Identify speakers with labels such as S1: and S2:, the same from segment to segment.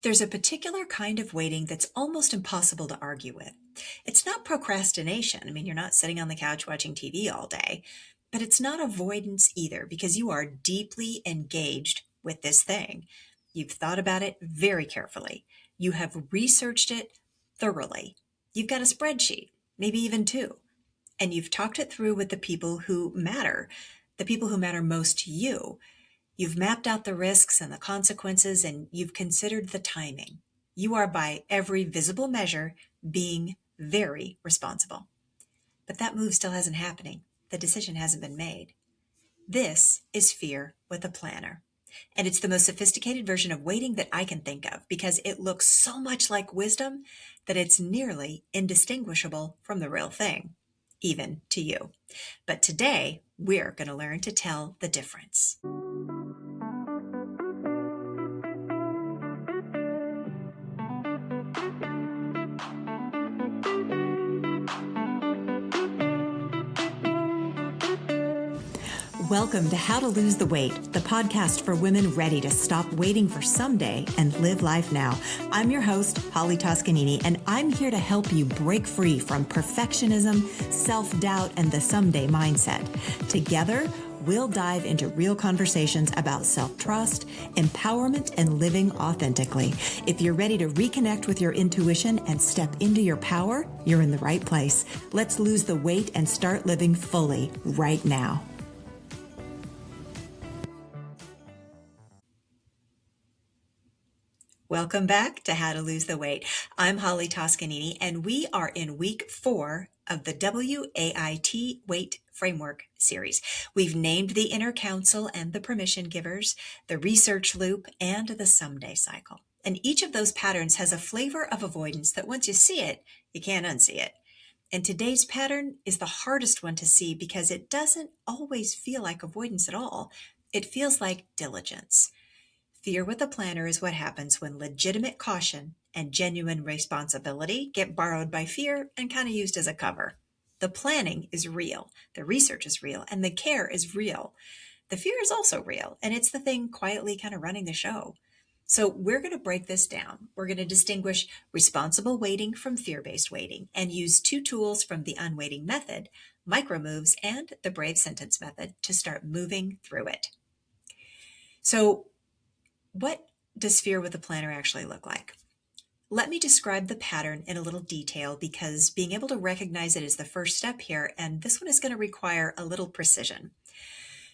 S1: There's a particular kind of waiting that's almost impossible to argue with. It's not procrastination. I mean, you're not sitting on the couch watching TV all day, but it's not avoidance either because you are deeply engaged with this thing. You've thought about it very carefully. You have researched it thoroughly. You've got a spreadsheet, maybe even two, and you've talked it through with the people who matter most to you. You've mapped out the risks and the consequences, and you've considered the timing. You are, by every visible measure, being very responsible. But that move still hasn't happening. The decision hasn't been made. This is fear with a planner. And it's the most sophisticated version of waiting that I can think of because it looks so much like wisdom that it's nearly indistinguishable from the real thing, even to you. But today, we're going to learn to tell the difference. Welcome to How to Lose the Weight, the podcast for women ready to stop waiting for someday and live life now. I'm your host, Holly Toscanini, and I'm here to help you break free from perfectionism, self-doubt, and the someday mindset. Together, we'll dive into real conversations about self-trust, empowerment, and living authentically. If you're ready to reconnect with your intuition and step into your power, you're in the right place. Let's lose the weight and start living fully right now. Welcome back to How to Lose the Weight. I'm Holly Toscanini, and we are in week 4 of the W.A.I.T Weight Framework series. We've named the inner council and the permission givers, the research loop, and the someday cycle. And each of those patterns has a flavor of avoidance that once you see it, you can't unsee it. And today's pattern is the hardest one to see because it doesn't always feel like avoidance at all. It feels like diligence. Fear with a planner is what happens when legitimate caution and genuine responsibility get borrowed by fear and kind of used as a cover. The planning is real, the research is real, and the care is real. The fear is also real, and it's the thing quietly kind of running the show. So we're going to break this down. We're going to distinguish responsible waiting from fear-based waiting and use 2 tools from the Unwaiting Method, micro moves, and the brave sentence method to start moving through it. So what does fear with a planner actually look like? Let me describe the pattern in a little detail because being able to recognize it is the first step here, and this one is going to require a little precision.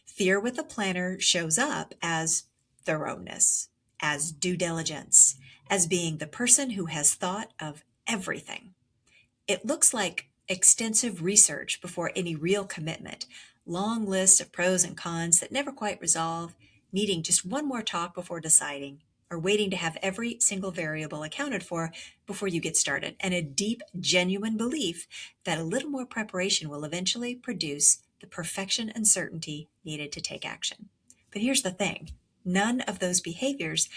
S1: Fear with a planner shows up as thoroughness, as due diligence, as being the person who has thought of everything. It looks like extensive research before any real commitment, long lists of pros and cons that never quite resolve, needing just one more talk before deciding, or waiting to have every single variable accounted for before you get started, and a deep, genuine belief that a little more preparation will eventually produce the perfection and certainty needed to take action. But here's the thing. None of those behaviors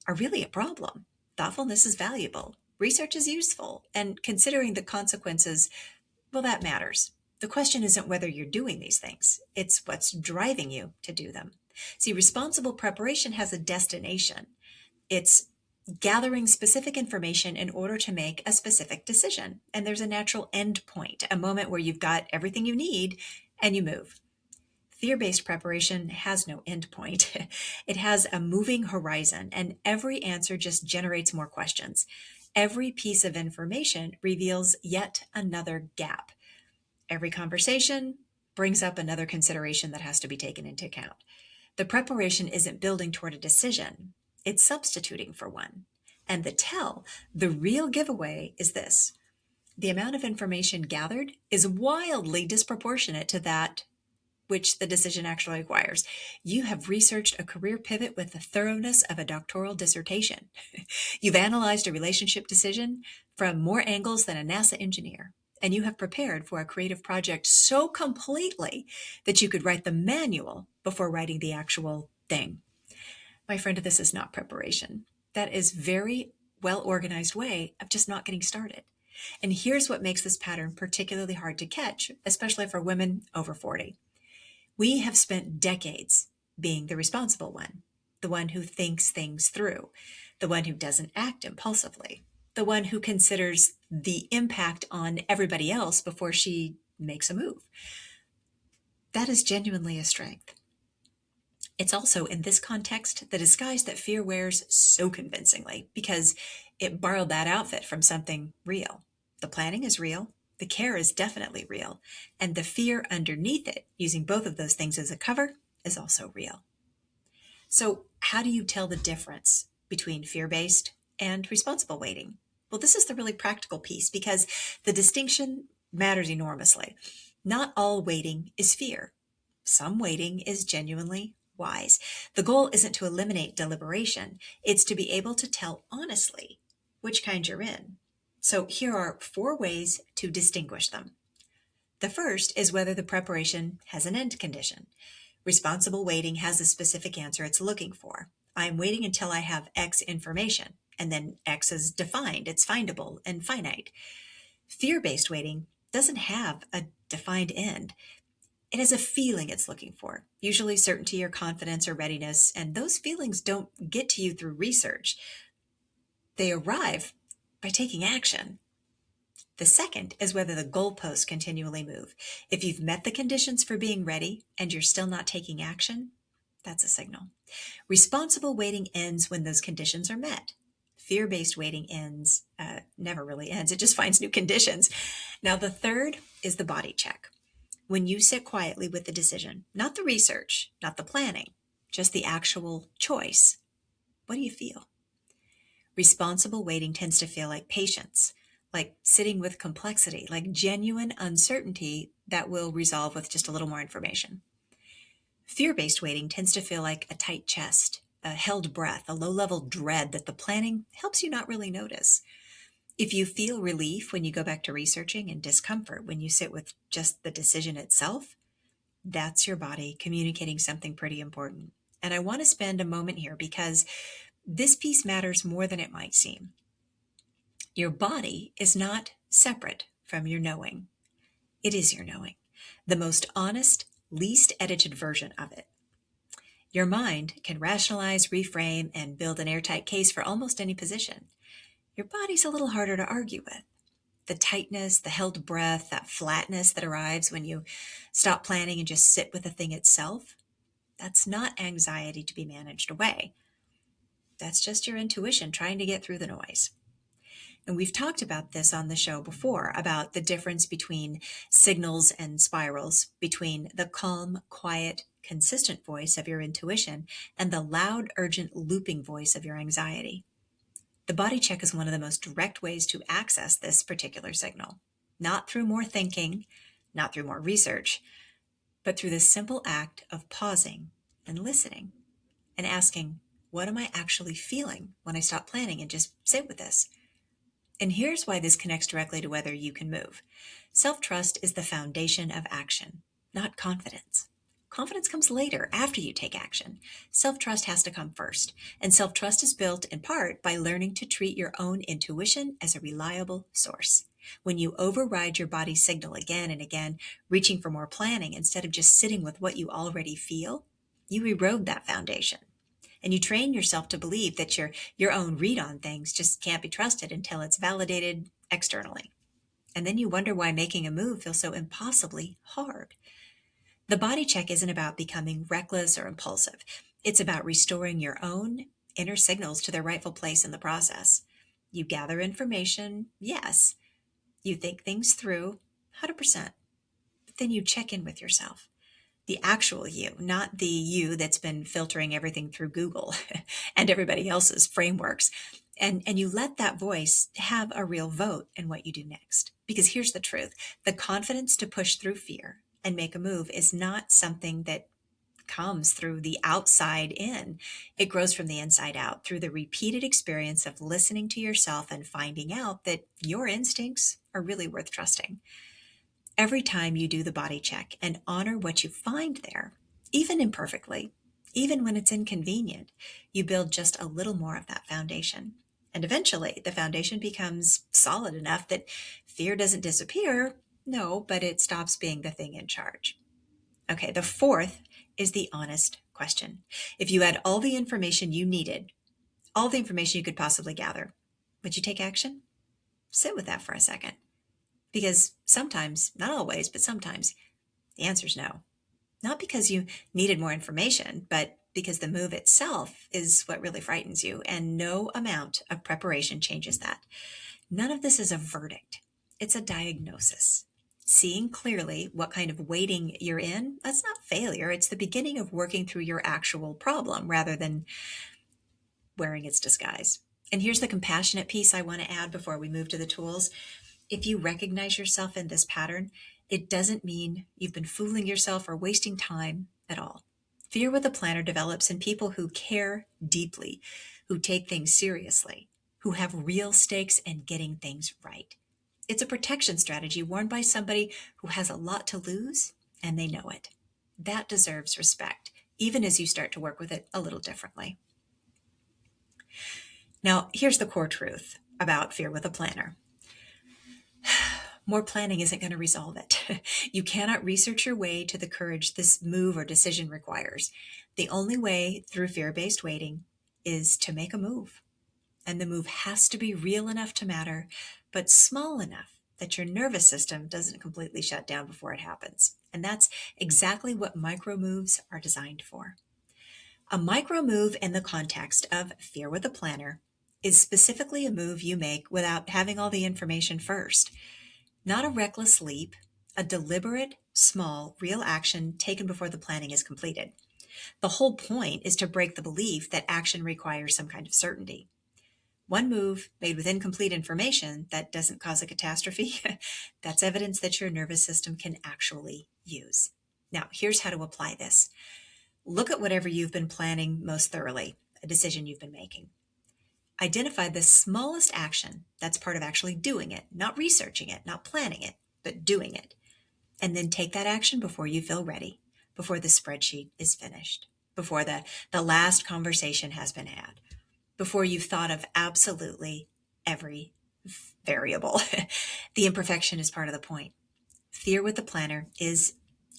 S1: are really a problem. Thoughtfulness is valuable. Research is useful. And considering the consequences, well, that matters. The question isn't whether you're doing these things. It's what's driving you to do them. See, responsible preparation has a destination. It's gathering specific information in order to make a specific decision. And there's a natural end point, a moment where you've got everything you need and you move. Fear-based preparation has no end point. It has a moving horizon, and every answer just generates more questions. Every piece of information reveals yet another gap. Every conversation brings up another consideration that has to be taken into account. The preparation isn't building toward a decision. It's substituting for one. And the real giveaway is this. The amount of information gathered is wildly disproportionate to that which the decision actually requires. You have researched a career pivot with the thoroughness of a doctoral dissertation. You've analyzed a relationship decision from more angles than a NASA engineer. And you have prepared for a creative project so completely that you could write the manual before writing the actual thing. My friend, this is not preparation. That is very well-organized way of just not getting started. And here's what makes this pattern particularly hard to catch, especially for women over 40. We have spent decades being the responsible one, the one who thinks things through, the one who doesn't act impulsively, the one who considers the impact on everybody else before she makes a move. That is genuinely a strength. It's also, in this context, the disguise that fear wears so convincingly because it borrowed that outfit from something real. The planning is real, the care is definitely real, and the fear underneath it, using both of those things as a cover, is also real. So, how do you tell the difference between fear-based and responsible waiting? Well, this is the really practical piece because the distinction matters enormously. Not all waiting is fear. Some waiting is genuinely wise. The goal isn't to eliminate deliberation, it's to be able to tell honestly which kind you're in. So here are 4 ways to distinguish them. The first is whether the preparation has an end condition. Responsible waiting has a specific answer it's looking for. I'm waiting until I have X information, and then X is defined, it's findable and finite. Fear-based waiting doesn't have a defined end. It has a feeling it's looking for, usually certainty or confidence or readiness, and those feelings don't get to you through research. They arrive by taking action. The second is whether the goalposts continually move. If you've met the conditions for being ready and you're still not taking action, that's a signal. Responsible waiting ends when those conditions are met. Fear-based waiting never really ends. It just finds new conditions. Now, the third is the body check. When you sit quietly with the decision, not the research, not the planning, just the actual choice, what do you feel? Responsible waiting tends to feel like patience, like sitting with complexity, like genuine uncertainty that will resolve with just a little more information. Fear-based waiting tends to feel like a tight chest, a held breath, a low-level dread that the planning helps you not really notice. If you feel relief when you go back to researching and discomfort when you sit with just the decision itself, that's your body communicating something pretty important. And I want to spend a moment here because this piece matters more than it might seem. Your body is not separate from your knowing. It is your knowing, the most honest, least edited version of it. Your mind can rationalize, reframe, and build an airtight case for almost any position. Your body's a little harder to argue with. The tightness, the held breath, that flatness that arrives when you stop planning and just sit with the thing itself, that's not anxiety to be managed away. That's just your intuition trying to get through the noise. And we've talked about this on the show before, about the difference between signals and spirals, between the calm, quiet, consistent voice of your intuition and the loud, urgent, looping voice of your anxiety. The body check is one of the most direct ways to access this particular signal, not through more thinking, not through more research, but through the simple act of pausing and listening and asking, what am I actually feeling when I stop planning and just sit with this? And here's why this connects directly to whether you can move. Self-trust is the foundation of action, not confidence. Confidence comes later, after you take action. Self-trust has to come first. And self-trust is built in part by learning to treat your own intuition as a reliable source. When you override your body's signal again and again, reaching for more planning instead of just sitting with what you already feel, you erode that foundation. And you train yourself to believe that your own read on things just can't be trusted until it's validated externally. And then you wonder why making a move feels so impossibly hard. The body check isn't about becoming reckless or impulsive. It's about restoring your own inner signals to their rightful place in the process. You gather information, yes. You think things through, 100%. But then you check in with yourself. The actual you, not the you that's been filtering everything through Google and everybody else's frameworks. And you let that voice have a real vote in what you do next. Because here's the truth. The confidence to push through fear and make a move is not something that comes through the outside in. It grows from the inside out through the repeated experience of listening to yourself and finding out that your instincts are really worth trusting. Every time you do the body check and honor what you find there, even imperfectly, even when it's inconvenient, you build just a little more of that foundation. And eventually, the foundation becomes solid enough that fear doesn't disappear, no, but it stops being the thing in charge. Okay, the fourth is the honest question. If you had all the information you needed, all the information you could possibly gather. Would you take action? Sit with that for a second. Because sometimes, not always, but sometimes, the answer is no. Not because you needed more information, but because the move itself is what really frightens you, and no amount of preparation changes that. None of this is a verdict. It's a diagnosis. Seeing clearly what kind of waiting you're in, that's not failure. It's the beginning of working through your actual problem rather than wearing its disguise. And here's the compassionate piece I want to add before we move to the tools. If you recognize yourself in this pattern, it doesn't mean you've been fooling yourself or wasting time at all. Fear with a planner develops in people who care deeply, who take things seriously, who have real stakes in getting things right. It's a protection strategy worn by somebody who has a lot to lose and they know it. That deserves respect, even as you start to work with it a little differently. Now, here's the core truth about fear with a planner. More planning isn't going to resolve it. You cannot research your way to the courage this move or decision requires. The only way through fear-based waiting is to make a move. And the move has to be real enough to matter, but small enough that your nervous system doesn't completely shut down before it happens. And that's exactly what micro moves are designed for. A micro move in the context of fear with a planner is specifically a move you make without having all the information first. Not a reckless leap, a deliberate, small, real action taken before the planning is completed. The whole point is to break the belief that action requires some kind of certainty. One move made with incomplete information that doesn't cause a catastrophe, that's evidence that your nervous system can actually use. Now, here's how to apply this. Look at whatever you've been planning most thoroughly, a decision you've been making. Identify the smallest action that's part of actually doing it, not researching it, not planning it, but doing it. And then take that action before you feel ready, before the spreadsheet is finished, before the last conversation has been had, before you've thought of absolutely every variable. The imperfection is part of the point. Fear with the planner is,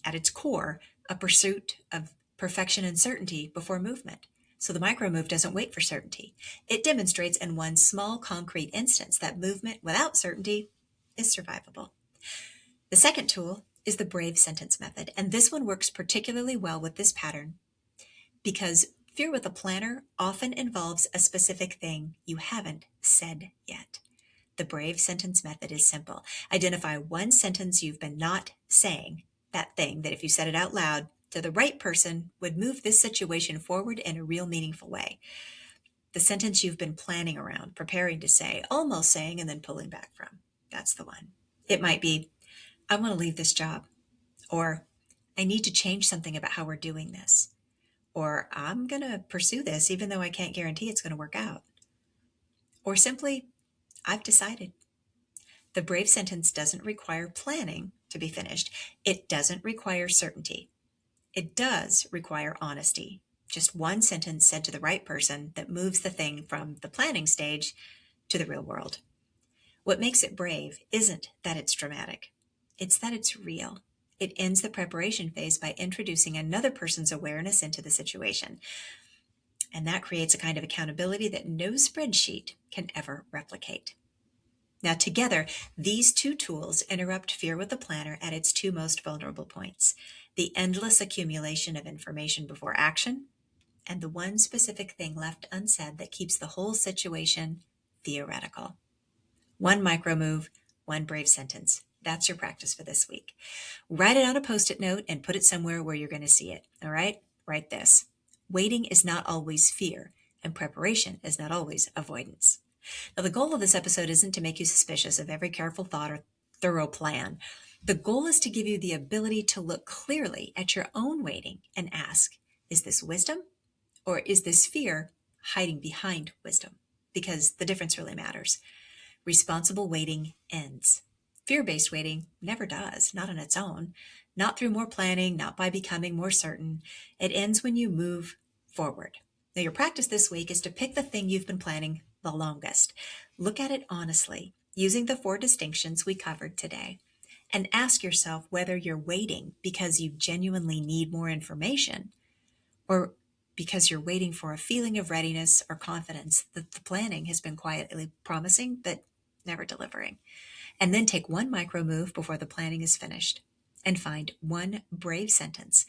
S1: at its core, a pursuit of perfection and certainty before movement. So the micro move doesn't wait for certainty. It demonstrates in one small concrete instance that movement without certainty is survivable. The second tool is the brave sentence method, and this one works particularly well with this pattern because fear with a planner often involves a specific thing you haven't said yet. The brave sentence method is simple. Identify one sentence you've been not saying, that thing that if you said it out loud to the right person would move this situation forward in a real meaningful way. The sentence you've been planning around, preparing to say, almost saying, and then pulling back from. That's the one. It might be, I want to leave this job, or I need to change something about how we're doing this, or I'm going to pursue this even though I can't guarantee it's going to work out, or simply, I've decided. The brave sentence doesn't require planning to be finished. It doesn't require certainty. It does require honesty. Just one sentence said to the right person that moves the thing from the planning stage to the real world. What makes it brave isn't that it's dramatic. It's that it's real. It ends the preparation phase by introducing another person's awareness into the situation. And that creates a kind of accountability that no spreadsheet can ever replicate. Now, together, these two tools interrupt fear with the planner at its two most vulnerable points: the endless accumulation of information before action, and the one specific thing left unsaid that keeps the whole situation theoretical. One micro move, one brave sentence. That's your practice for this week. Write it on a Post-it note and put it somewhere where you're going to see it. All right? Write this. Waiting is not always fear, and preparation is not always avoidance. Now, the goal of this episode isn't to make you suspicious of every careful thought or thorough plan. The goal is to give you the ability to look clearly at your own waiting and ask, is this wisdom or is this fear hiding behind wisdom? Because the difference really matters. Responsible waiting ends. Fear-based waiting never does, not on its own, not through more planning, not by becoming more certain. It ends when you move forward. Now, your practice this week is to pick the thing you've been planning the longest. Look at it honestly, using the 4 distinctions we covered today, and ask yourself whether you're waiting because you genuinely need more information, or because you're waiting for a feeling of readiness or confidence that the planning has been quietly promising but never delivering. And then take one micro move before the planning is finished and find one brave sentence,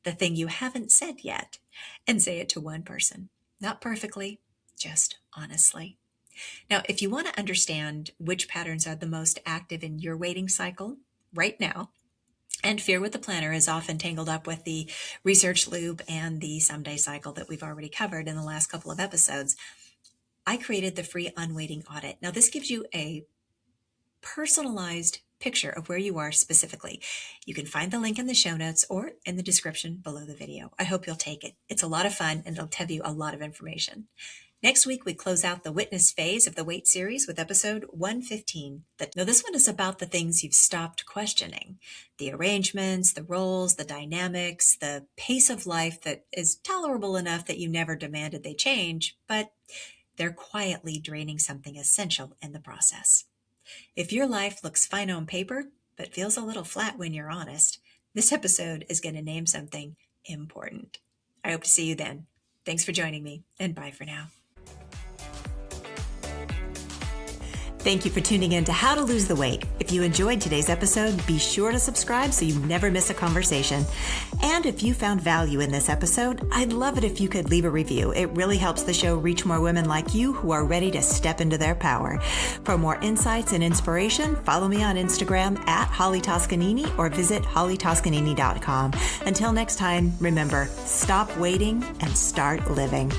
S1: the thing you haven't said yet, and say it to one person. Not perfectly, just honestly. Now, if you want to understand which patterns are the most active in your waiting cycle right now, and fear with the planner is often tangled up with the research loop and the someday cycle that we've already covered in the last couple of episodes, I created the free Unwaiting Audit. Now, this gives you a personalized picture of where you are specifically. You can find the link in the show notes or in the description below the video. I hope you'll take it. It's a lot of fun and it'll tell you a lot of information. Next week, we close out the witness phase of the WAIT series with episode 115. Now, this one is about the things you've stopped questioning. The arrangements, the roles, the dynamics, the pace of life that is tolerable enough that you never demanded they change, but they're quietly draining something essential in the process. If your life looks fine on paper, but feels a little flat when you're honest, this episode is going to name something important. I hope to see you then. Thanks for joining me, and bye for now. Thank you for tuning in to How to Lose the Weight. If you enjoyed today's episode, be sure to subscribe so you never miss a conversation. And if you found value in this episode, I'd love it if you could leave a review. It really helps the show reach more women like you who are ready to step into their power. For more insights and inspiration, follow me on Instagram at Holly Toscanini or visit hollytoscanini.com. Until next time, remember, stop waiting and start living.